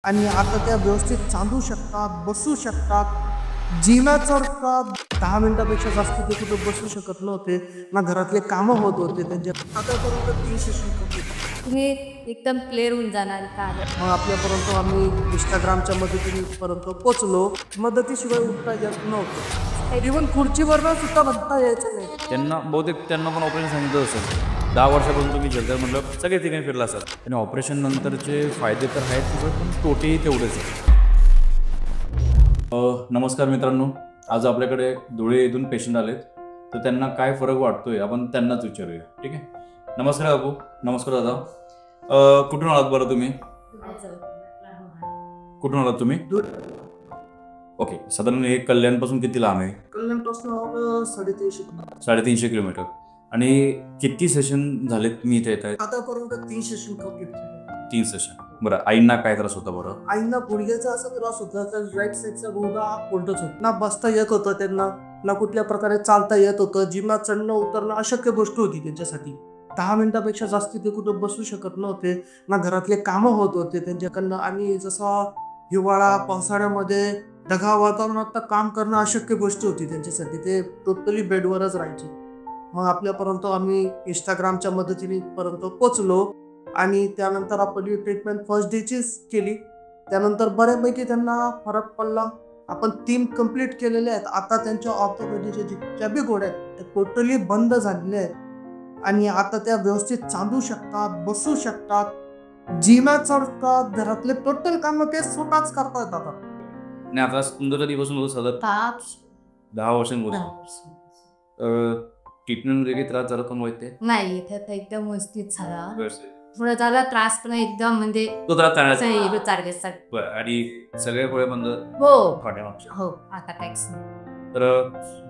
आणि आता त्या व्यवस्थित चालू शकतात, बसू शकतात. जीवाचं का 10 मिनिटापेक्षा जास्त ते कुठं बसू शकत नव्हते. ना घरातले कामं होत होते त्यांच्या. आतापर्यंत 3 सेशन कंप्लीट. तुम्ही एकदम क्लिअर होऊन जाणार का? मग आपल्यापर्यंत आम्ही Instagramच्या मदतीपर्यंत पोचलो. मदतीशिवाय उठता येत नव्हतं. इव्हन खुर्चीवरनं सुद्धा बसता यायचं नाही. त्यांना बहुतेक त्यांना पण ऑपरेशन सांगितलं असेल. 10 वर्षापासून तुम्ही झेलताय म्हटलं सगळे ठिकाणी फिरला असाल आणि ऑपरेशन नंतरचे फायदे तर आहेत पण तोटेही तेवढेच आहेत. नमस्कार मित्रांनो, आज आपल्याकडे धुळे येथून पेशंट आलेत, तर त्यांना काय फरक वाटतोय आपण त्यांनाच विचारूया. ठीक आहे. नमस्कार बाबू. नमस्कार दादा. कुठून आलात बरं तुम्ही? कुठून आलात तुम्ही? ओके. साधारण हे कल्याणपासून किती लांब आहे? कल्याणपासून 350 किलोमीटर. आणि किती सेशन झालेत तुम्ही इथे येत आहेत? आतापर्यंत 3 सेशन कंप्लीट झाले. 3 सेशन. बरं, आईंना काय त्रास होता बरं? आईंना गुडघ्याचा असा त्रास होता तर राईट साईडचा गुडघा उलटच होता. ना बसता येत होतं त्यांना, ना कुठल्या प्रकारे चालता येत होतं. जिमात चढणं उतरणं अशक्य गोष्ट होती त्यांच्यासाठी. 10 मिनिटापेक्षा जास्त ते कुठं बसू शकत नव्हते. ना घरातले कामं होत होते त्यांच्याकडनं. आणि जसा हिवाळा पावसाळ्यामध्ये ढगाळ वातावरणात तर काम करणं अशक्य गोष्ट होती त्यांच्यासाठी. ते टोटली बेडवरच राहायचे. मग आपल्यापर्यंत आम्ही Instagramच्या मदतीने पर्यंत पोचलो आणि त्यानंतर आपण ट्रीटमेंट फर्स्ट डेचीच केली. त्यानंतर बऱ्यापैकी त्यांना फरक पडला. आपण 3 कंप्लीट केलेले आहेत. आता त्यांच्या ऑर्थोपेडीच्या जितक्या बी गोळ्या आहेत त्या टोटली बंद झालेल्या आहेत आणि आता त्या व्यवस्थित चालू शकतात, बसू शकतात, जिमात चढतात, घरातले टोटल कामं ते स्वतःच करतात आता. आणि आता तुमचं कधीपासून होतं साधारण? 10 वर्षांपासून. ट्रीटमेंट वगैरे त्रास जरा पण होते? नाही, इथे तर एकदम व्यवस्थित झाला. थोडा झाला त्रास पण एकदम म्हणजे तो त्रास आणि सगळे गोळे बंद. हो हो, आता काहीच नाही. तर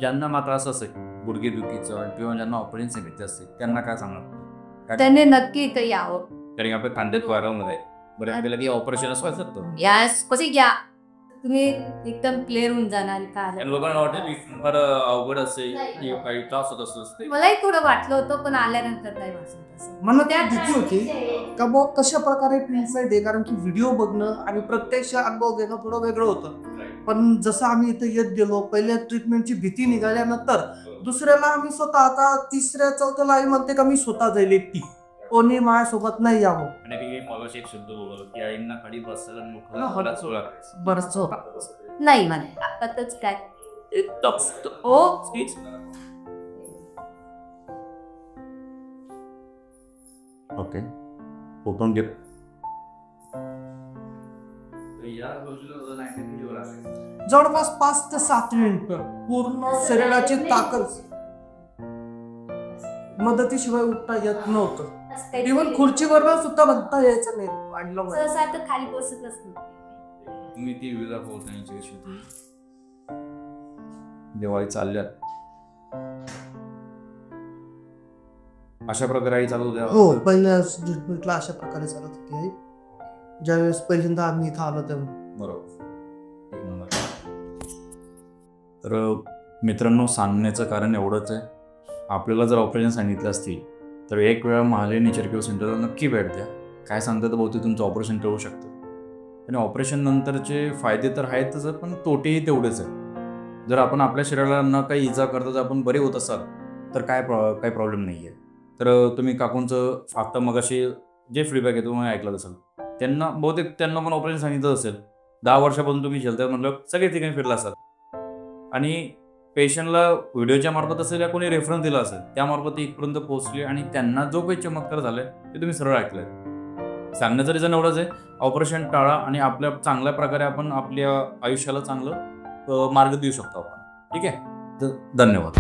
ज्यांना मात्र असं असेल गुडघेदुखीचं किंवा ज्यांना ऑपरेशन सांगितलं असेल त्यांना काय सांगणार? त्यांनी नक्की इथे यावं. कारण आपल्या खांद्यात वारंवार आहे. बरं, आपल्याला की ऑपरेशन असं असतं यास कसे घ्या, तुम्ही एकदम क्लिअर होऊन जाणार का? लोकांना वाटतं फार अवघड असेल किंवा काही त्रास होत असतो. मलाही थोडं वाटलं होतं पण आल्यानंतर नाही वाटलं. मला त्या भीती होती का बघ कशा प्रकारे ट्रीटमेंट आहे. कारण की व्हिडिओ बघणं आणि प्रत्यक्ष अनुभव घेणं थोडं वेगळं होतं. पण जसं आम्ही इथे येत गेलो, पहिल्या ट्रीटमेंटची भीती निघाल्यानंतर दुसऱ्याला आम्ही स्वतः, आता 3ऱ्या 4थ्याला आई म्हणते का मी स्वतः जाईल एकटी, कोणी माझ्यासोबत नाही यावं. एक शब्द बोललो की आईंना खाली बसायला नाही म्हणा आताच काय ओके. ओपन घे. जवळपास 5 ते 7 मिनिटं पूर्ण शरीराची ताकद. मदतीशिवाय उठता येत नव्हतं. इव्हन खुर्चीवरनं सुद्धा बसता यायचं नाही. खाली बसत असतो. तुम्ही ती विविधा पोहोचण्याची दिवाळी चालल्यात अशा प्रकारे आई चालू द्या. हो, पहिल्या ट्रीटमेंटला अशा प्रकारे चालत होती आई. ज्यावेळेस पहिल्यांदा आम्ही इथं आलो तेव्हा. बरोबर. तर मित्रांनो, सांगण्याचं कारण एवढंच आहे, आपल्याला जर ऑपरेशन सांगितलं असतील तर एक वेळा महाले नेचर केअर सेंटरला नक्की भेट द्या. काय सांगतात बहुतेक तुमचं ऑपरेशन टळू शकतं. आणि ऑपरेशन नंतरचे फायदे तर आहेतच पण तोटेही तेवढेच आहेत. जर आपण आपल्या शरीराला न काही इजा करता जर आपण बरे होत असाल तर काही प्रॉब्लेम नाही आहे. तर तुम्ही काकूंचं आता मगाशी जे फीडबॅक आहे तुम्ही ऐकलं असाल, बहुतेक त्यांना पण ऑपरेशन सांगितलं असेल. 10 वर्षापासून तुम्ही झेलताय म्हटलं सगळे ठिकाणी फिरला असाल आणि पेशंटला व्हिडिओच्या मार्फत असेल या कोणी रेफरन्स दिला असेल त्यामार्फत इथपर्यंत पोहोचले आणि त्यांना जो काही चमत्कार झालाय ते तुम्ही सरळ ऐकलंय. सांगण्याचं रिझन एवढंच आहे, ऑपरेशन टाळा आणि आपल्या चांगल्या प्रकारे आपण आपल्या आयुष्याला चांगलं मार्ग देऊ शकतो आपण. ठीक आहे. धन्यवाद.